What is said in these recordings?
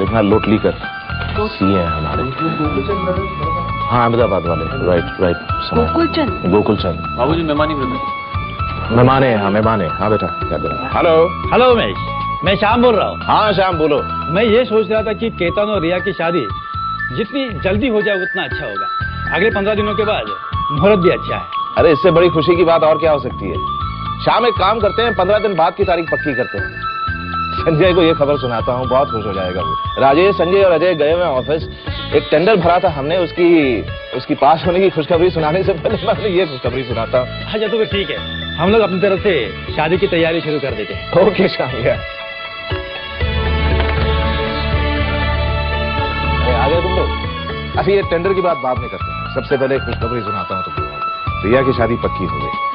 लिखना लोटलीकर, सीए हैं हमारे। हाँ, अहमदाबाद वाले। राइट। गोकुलचंद। बाबूजी मेहमानी ब्रदर। मेहमाने। हाँ बेटा, क्या कर रहा है? हेलो उमेश, मैं श्याम बोल रहा हूँ। हाँ श्याम, बोलो। मैं ये सोच रहा था कि केतन और रिया की शादी जितनी जल्दी हो जाए उतना अच्छा होगा। अगले 15 दिनों के बाद मुहूर्त भी अच्छा है। अरे इससे बड़ी खुशी की बात और क्या हो सकती है। शाम एक काम करते हैं, 15 दिन बाद की तारीख पक्की करते हैं। संजय को ये खबर सुनाता हूँ, बहुत खुश हो जाएगा वो। राजेश, संजय और अजय गए हुए ऑफिस, एक टेंडर भरा था हमने, उसकी पास होने की खुशखबरी सुनाने से पहले मैं ये खुशखबरी सुनाता हूँ। अच्छा तो ठीक है, हम लोग अपनी तरफ से शादी की तैयारी शुरू कर देते हैं। ओके श्याम। आ गए तुम लोग। अच्छा ये टेंडर की बात बाद में करते हैं, सबसे पहले खुशखबरी सुनाता हूँ तुम लोगों को। रिया की शादी पक्की हो गई।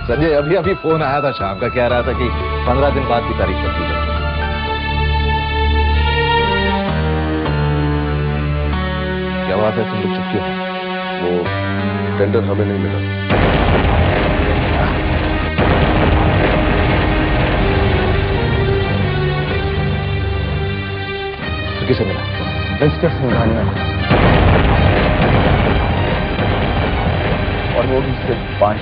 संजय अभी फोन आया था शाम का, कह रहा था कि 15 दिन बाद की तारीख पक्की कर। क्या बात है, तुम लोग चुप क्यों? वो टेंडर हमें नहीं मिला। किसे मिला? मिस्टर सिंघानिया, और वो भी सिर्फ 5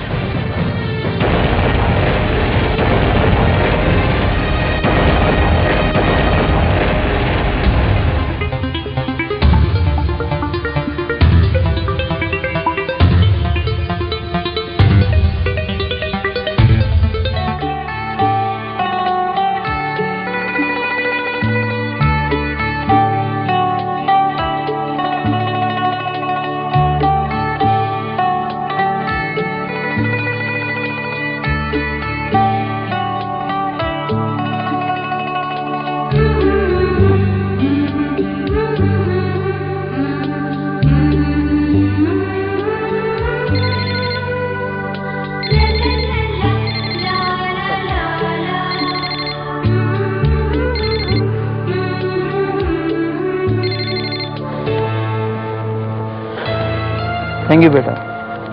थैंक यू बेटा,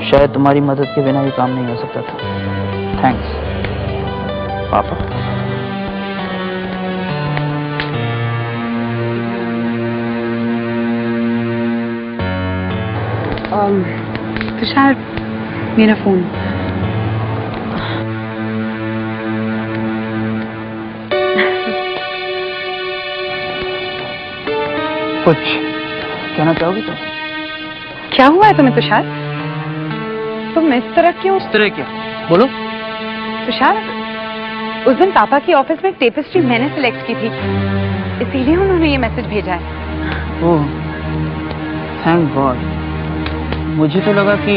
शायद तुम्हारी मदद के बिना ये काम नहीं हो सकता था। थैंक्स पापा। तुषार, मेरा फोन। कुछ कहना चाहोगी तुम? क्या हुआ है तुम्हें तुषार? तुम इस तरह क्यों? इस तरह क्या? बोलो। तुषार, उस दिन पापा की ऑफिस में टेपेस्ट्री मैंने सिलेक्ट की थी, इसीलिए उन्होंने ये मैसेज भेजा है। ओह, थैंक गॉड। मुझे तो लगा कि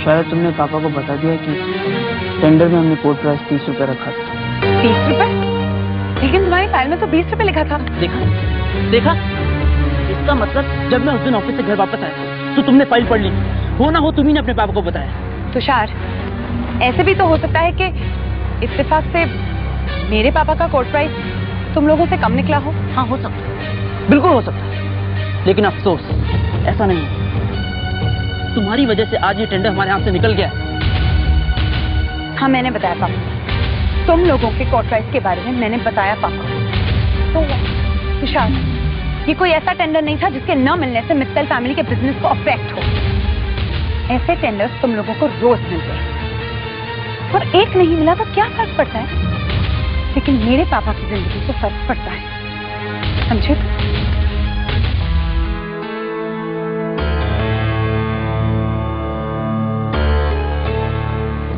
शायद तुमने पापा को बता दिया कि टेंडर में हमने कोर्ट प्राइस 30 रुपए रखा था। 30 रुपए? लेकिन तुम्हारी फाइल में तो 20 रुपए लिखा था। देखा? इसका मतलब जब मैं उस दिन ऑफिस से घर वापस आया तो तुमने फाइल पढ़ ली, हो ना हो तुम्ही ने अपने पापा को बताया। तुषार, ऐसे भी तो हो सकता है कि इत्तेफाक से मेरे पापा का कोर्ट प्राइस तुम लोगों से कम निकला हो। हाँ, हो सकता है, बिल्कुल हो सकता है, लेकिन अफसोस ऐसा नहीं है। तुम्हारी वजह से आज ये टेंडर हमारे हाथ से निकल गया। हाँ, मैंने बताया पापा, तुम लोगों के कोर्ट प्राइस के बारे में मैंने बताया पापा। तो तुषार, ये कोई ऐसा टेंडर नहीं था जिसके न मिलने से मित्तल फैमिली के बिजनेस को अफेक्ट हो। ऐसे टेंडर्स तुम लोगों को रोज मिलते हैं, और एक नहीं मिला तो क्या फर्क पड़ता है, लेकिन मेरे पापा की जिंदगी को फर्क पड़ता है, समझे?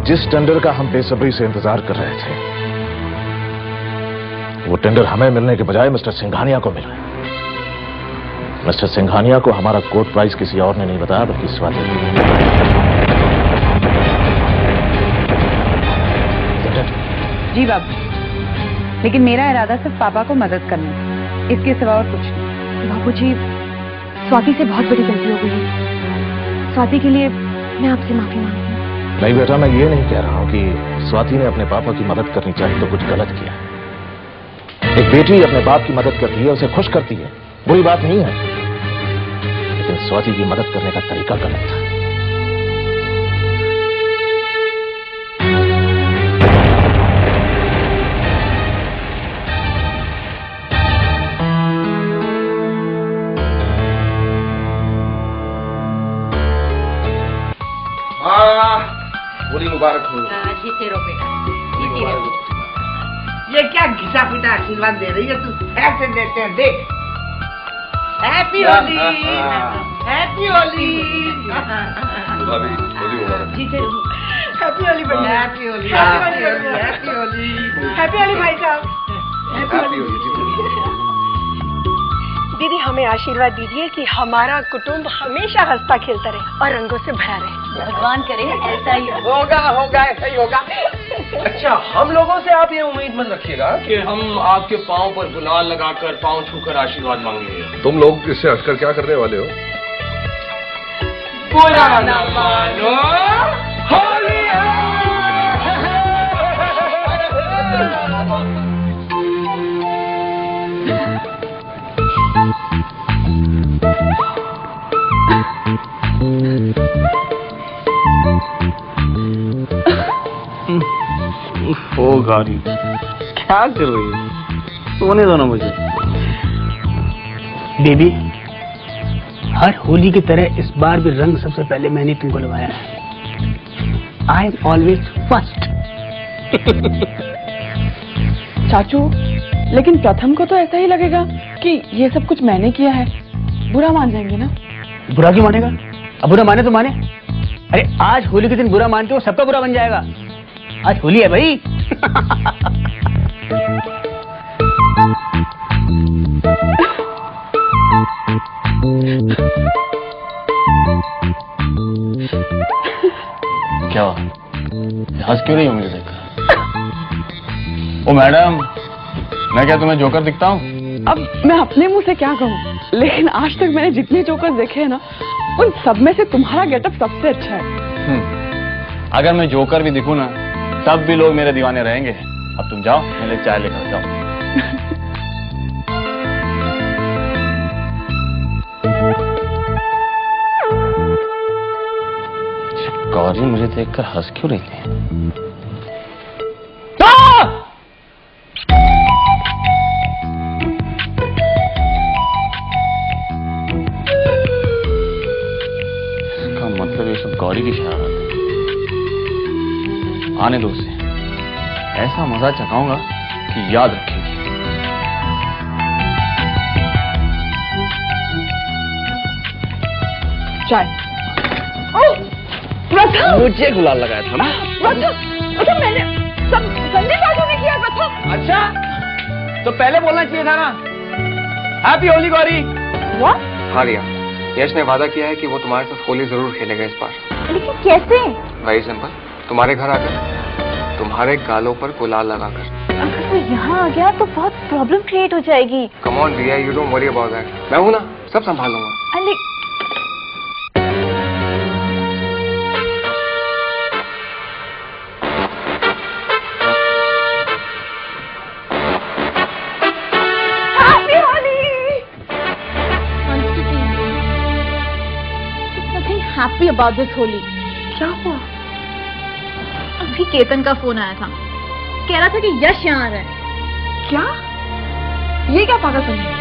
जिस टेंडर का हम बेसब्री से इंतजार कर रहे थे, वो टेंडर हमें मिलने के बजाय मिस्टर सिंघानिया को मिला। मिस्टर सिंघानिया को हमारा कोर्ट प्राइस किसी और ने नहीं बताया, बल्कि स्वाति ने। जी बाबू, लेकिन मेरा इरादा सिर्फ पापा को मदद करना है, इसके सिवा और कुछ नहीं। बाबूजी, स्वाति से बहुत बड़ी गलती हो गई है। स्वाति के लिए मैं आपसे माफी मांगती हूँ। नहीं बेटा, मैं ये नहीं कह रहा हूं कि स्वाति ने अपने पापा की मदद करनी चाहिए तो कुछ गलत किया। एक बेटी अपने बाप की मदद करती है, उसे खुश करती है, बुरी बात नहीं है, लेकिन स्वाति की मदद करने का तरीका गलत था। नीचे रो बेटा, नीचे रो। ये क्या घिसा पिटा आशीर्वाद दे रही है तू? ऐसे देते हैं, देख। Happy Holi, happy Holi. भाभी होली मुबारक। जी जरूर। हैप्पी होली भैया, happy Holi, happy Holi, happy Holi, happy Holi भाई साहब, हैप्पी होली। दीदी हमें आशीर्वाद दीजिए कि हमारा कुटुंब हमेशा हंसता खेलता रहे और रंगों से भरा रहे। भगवान करे ऐसा ही होगा, होगा, ऐसा ही होगा। अच्छा, हम लोगों से आप ये उम्मीद मत रखिएगा कि हम आपके पाँव पर गुलाल लगाकर पाँव छूकर आशीर्वाद मांगेंगे। तुम लोग इससे हटकर क्या करने वाले हो? बुरा न मानो, होली है। ओ गाड़ी क्या कर रही है? सोने दो ना मुझे। बेबी, हर होली की तरह इस बार भी रंग सबसे पहले मैंने तुमको लगाया है। I am always first. चाचू, लेकिन प्रथम को तो ऐसा ही लगेगा कि ये सब कुछ मैंने किया है। बुरा मान जाएंगे ना? बुरा क्यों मानेगा? अब बुरा माने तो माने। अरे आज होली के दिन बुरा मान के वो सबका बुरा बन जाएगा। आज होली है भाई। क्या हंस क्यों रही हो मुझे देखकर? ओ मैडम, मैं क्या तुम्हें जोकर दिखता हूँ? अब मैं अपने मुंह से क्या कहूँ, लेकिन आज तक मैंने जितने जोकर देखे हैं ना, उन सब में से तुम्हारा गेटअप सबसे अच्छा है। अगर मैं जोकर भी दिखूं ना, तब भी लोग मेरे दीवाने रहेंगे। अब तुम जाओ, मेरे लिए चाय लेकर जाओ। गौरी मुझे देखकर हंस क्यों रही थी? इसका मतलब ये सब गौरी की शरारत है। आने दो उसे, ऐसा मजा चखाऊंगा कि याद रखेगी। चाय। प्रथम, मुझे गुलाल लगाया था ना? प्रथम मैंने सब संजय बाबू ने किया। प्रथम, अच्छा, तो पहले बोलना चाहिए था ना। हैप्पी होली गौरी। What? हाँ रिया, यश ने वादा किया है कि वो तुम्हारे साथ होली जरूर खेलेगा इस बार। लेकिन कैसे? वेरी सिंपल, तुम्हारे घर आकर, तुम्हारे गालों पर गुलाल लगाकर। अगर वो यहाँ आ गया तो बहुत प्रॉब्लम क्रिएट हो जाएगी। Come on Riya, you don't worry about that. मैं हूं ना, सब संभाल लूंगा। Happy about this Holi. क्या हुआ? अभी केतन का फोन आया था, कह रहा था कि यश यहाँ आ रहा है। क्या? ये क्या पागलपन है?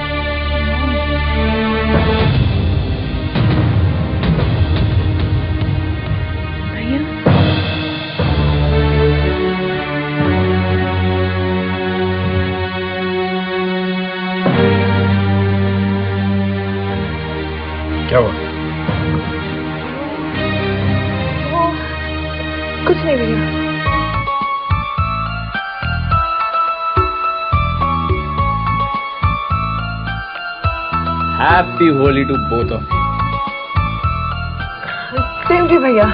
क्या हुआ? कुछ नहीं भैया। Happy Holi to both of you. Same to भैया।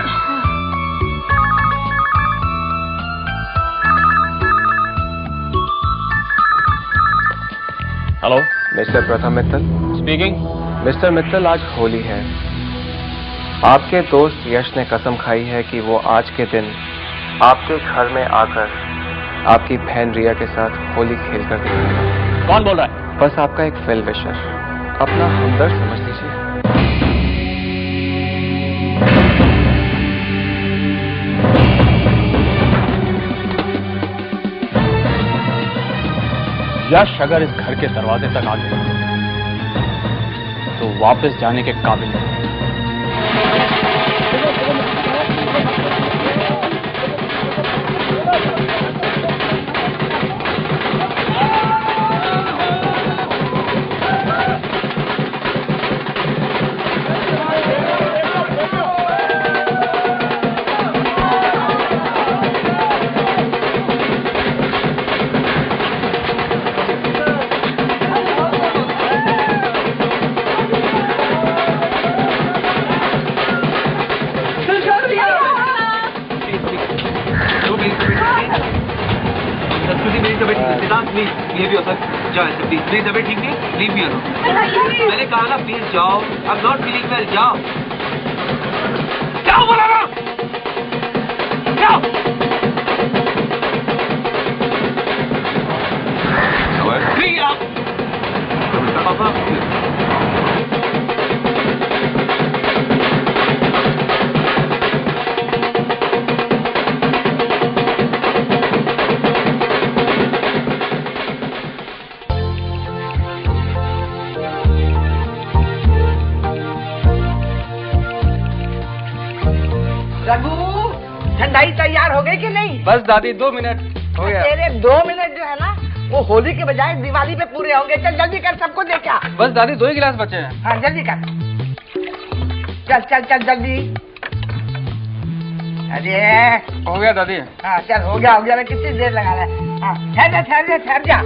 Hello, mister Pratham Mittal speaking. Mister Mittal, आज होली है। आपके दोस्त यश ने कसम खाई है कि वो आज के दिन आपके घर में आकर आपकी बहन रिया के साथ होली खेल कर दिखाएगा। कौन बोल रहा है? बस आपका एक वेल विशर, अपना हमदर्द समझ लीजिए। यश अगर इस घर के दरवाजे तक आ गए तो वापस जाने के काबिल नहीं। सिद्धांत प्लीज बिहेव योरसेल्फ, जाओ ऐसे प्लीज प्लीज, अभी ठीक नहीं, लीव मी अलोन। मैंने कहा ना प्लीज जाओ, I am not feeling well, जाओ जाओ बोला ना, जाओ। प्लीज आप पापा रघु, ठंडाई तैयार हो गई कि नहीं? बस दादी 2 मिनट हो गया। तेरे 2 मिनट जो है ना वो होली के बजाय दिवाली पे पूरे होंगे। चल जल्दी कर, सबको देखा। बस दादी 2 ही गिलास बचे हैं। हाँ जल्दी कर, चल चल चल जल्दी। अरे हो गया दादी। हाँ चल हो गया ना, कितनी देर लगा रहा है। हाँ ठहर जा।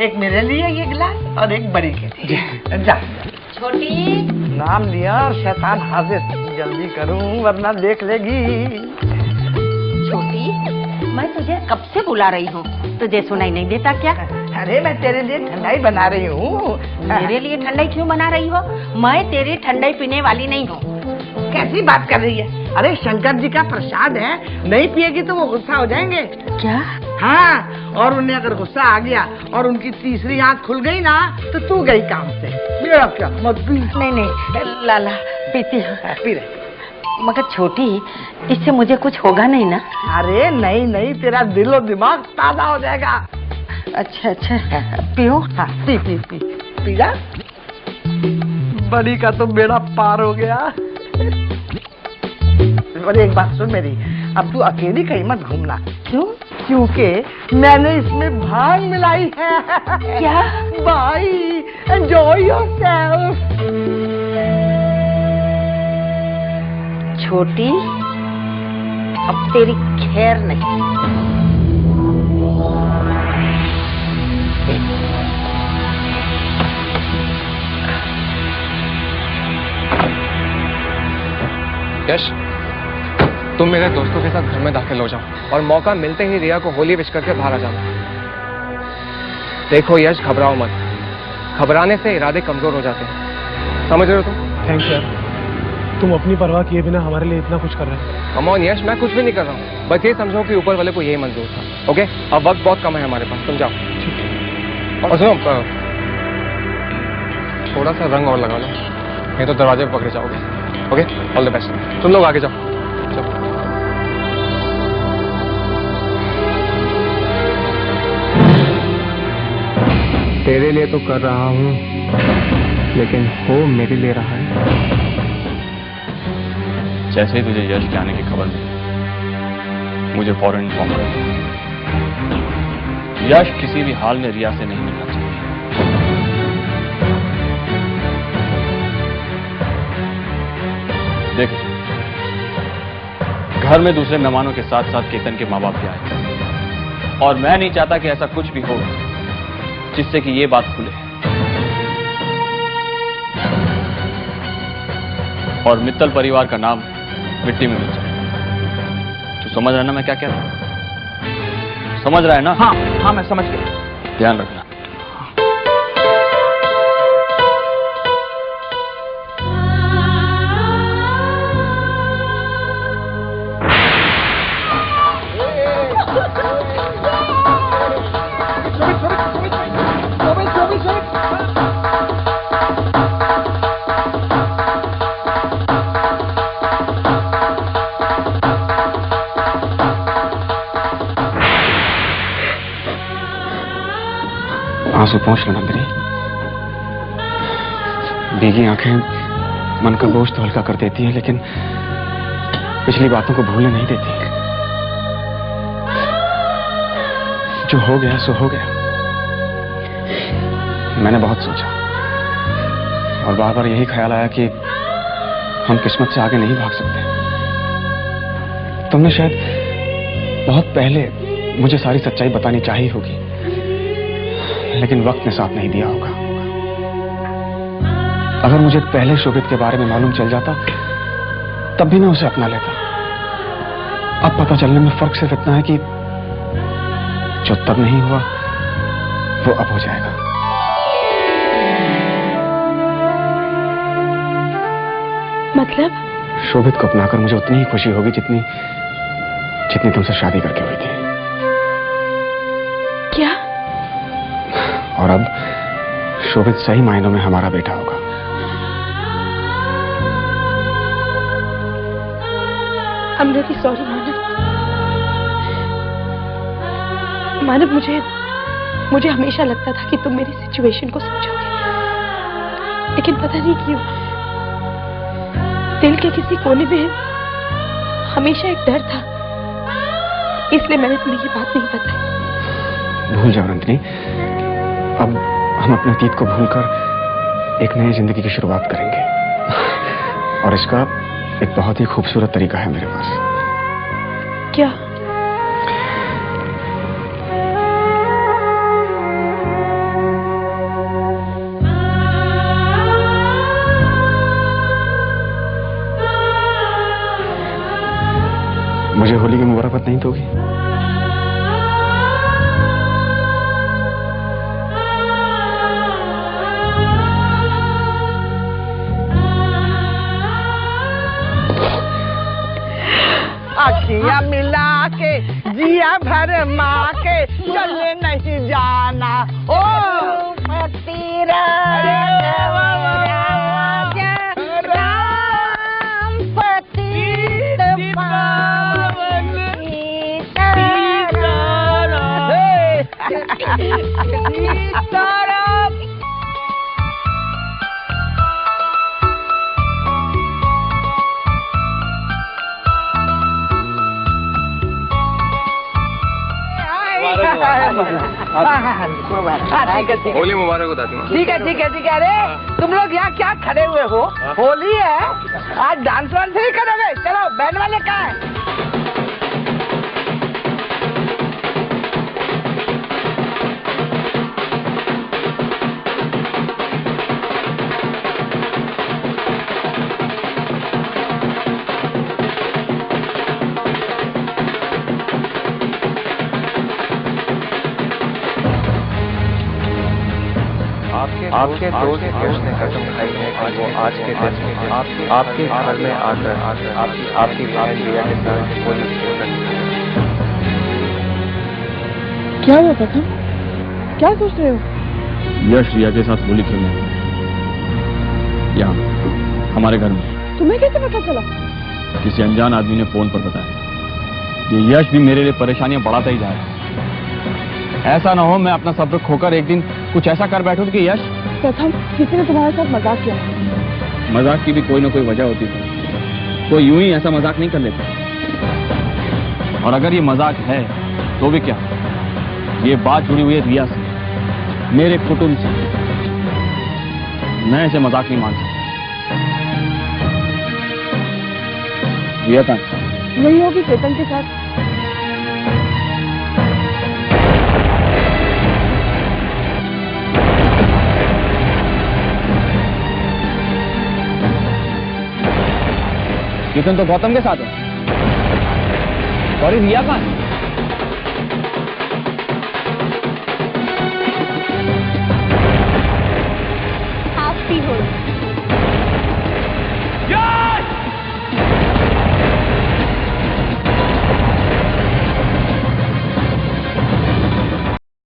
एक मेरे लिए ये गिलास और एक बड़ी के लिए। जा। छोटी नाम लिया और शैतान हाजिर। जल्दी करूं वरना देख लेगी। छोटी, मैं तुझे कब से बुला रही हूँ, तुझे सुनाई नहीं देता क्या? अरे मैं तेरे लिए ठंडाई बना रही हूँ। मेरे लिए ठंडाई क्यों बना रही हो? मैं तेरी ठंडाई पीने वाली नहीं हूँ। कैसी बात कर रही है? अरे शंकर जी का प्रसाद है, नहीं पिएगी तो वो गुस्सा हो जाएंगे। क्या? हाँ, और उन्हें अगर गुस्सा आ गया और उनकी तीसरी आंख खुल गई ना तो तू गई काम से। मेरा क्या मत पी। नहीं लाला पीती हूँ। पी रहे। मगर छोटी, इससे मुझे कुछ होगा नहीं ना? अरे नहीं, तेरा दिल और दिमाग ताजा हो जाएगा। अच्छा पियो। हाँ पी जा। बड़ी का तो बेड़ा पार हो गया। अरे एक बात सुन मेरी, अब तू अकेली कहीं मत घूमना। क्यों? क्योंकि मैंने इसमें भांग मिलाई है। क्या? भाई एंजॉय योरसेल्फ। छोटी, अब तेरी खैर नहीं। यश, तुम मेरे दोस्तों के साथ घर में दाखिल हो जाओ और मौका मिलते ही रिया को होली विश करके बाहर आ जाना। देखो यश, घबराओ मत। घबराने से इरादे कमजोर हो जाते हैं, समझ रहे हो तुम? थैंक्स यार, तुम अपनी परवाह किए बिना हमारे लिए इतना कुछ कर रहे हो। कम ऑन यश, मैं कुछ भी नहीं कर रहा हूँ, बस ये समझो कि ऊपर वाले को यही मंजूर था। ओके, अब वक्त बहुत कम है हमारे पास, तुम जाओ। और सुनो, थोड़ा सा रंग और लगा लो, नहीं तो दरवाजे पर पकड़े जाओगे। Okay, all the best. तुम लोग आगे जाओ। तेरे लिए तो कर रहा हूँ, लेकिन हो मेरे लिए रहा है। जैसे ही तुझे यश के आने की खबर मिली, मुझे फौरन इन्फॉर्म कर। यश किसी भी हाल में रिया से नहीं मिलना चाहिए। देख, घर में दूसरे मेहमानों के साथ साथ केतन के माँ बाप भी आए, और मैं नहीं चाहता कि ऐसा कुछ भी हो जिससे कि ये बात खुले और मित्तल परिवार का नाम मिट्टी में मिल जाए। तू समझ रहा है ना मैं क्या कह रहा हूं? समझ रहा है ना? हाँ मैं समझ गया। ध्यान रखना। आंसू पहुंच लो नंदिनी। भीगी आंखें मन का बोझ तो हल्का कर देती हैं, लेकिन पिछली बातों को भूलने नहीं देती। जो हो गया सो हो गया। मैंने बहुत सोचा और बार बार यही ख्याल आया कि हम किस्मत से आगे नहीं भाग सकते। तुमने शायद बहुत पहले मुझे सारी सच्चाई बतानी चाहिए होगी, लेकिन वक्त ने साथ नहीं दिया होगा। अगर मुझे पहले शोभित के बारे में मालूम चल जाता तब भी मैं उसे अपना लेता। अब पता चलने में फर्क सिर्फ इतना है कि जो तब नहीं हुआ वो अब हो जाएगा। मतलब? शोभित को अपनाकर मुझे उतनी ही खुशी होगी जितनी तुमसे शादी करके हुई थी। क्या? और अब शोभित सही मायनों में हमारा बेटा होगा। I'm really sorry, मानव। मुझे हमेशा लगता था कि तुम मेरी सिचुएशन को समझोगे, लेकिन पता नहीं क्यों दिल के किसी कोने में हमेशा एक डर था, इसलिए मैंने तुम्हें ये बात नहीं बताई। भूल जाओ नंदिनी, अब हम अपने अतीत को भूलकर एक नई जिंदगी की शुरुआत करेंगे, और इसका एक बहुत ही खूबसूरत तरीका है मेरे पास। क्या? मुझे होली की मुबारकबाद नहीं दोगी? अखियाँ मिला के जिया भर माँ के चले नहीं जाना ओ फकीरा होली मुबारक हो दादी माँ। ठीक है ठीक है ठीक है। अरे तुम लोग यहाँ क्या खड़े हुए हो? होली है, आज डांस वांस नहीं करोगे? चलो बैंड वाले कहाँ हैं? आपके दोस्त यश ने कसम खाई है कि वो आज के दिन आपके घर में आकर आपकी बहन रिया के साथ होली खेलेंगे। क्या हुआ प्रथम? क्या सोच रहे हो? यश रिया के साथ होली खेलने यहाँ हमारे घर में। तुम्हें कैसे पता चला? किसी अनजान आदमी ने फोन पर बताया। ये यश भी मेरे लिए परेशानियां बढ़ाता ही जा रहा है। ऐसा ना हो मैं अपना सब्र खोकर एक दिन कुछ ऐसा कर बैठूं कि यश। प्रथम, किसी ने तुम्हारे साथ मजाक किया। मजाक की भी कोई ना कोई वजह होती थी, कोई यूं ही ऐसा मजाक नहीं कर लेता। और अगर ये मजाक है तो भी क्या, ये बात जुड़ी हुई है रिया से, मेरे कुटुंब से। मैं ऐसे मजाक नहीं मान सकता। रिया का यही होगी केतन के साथ। केतन तो गौतम के साथ है। और रिया कहाँ है?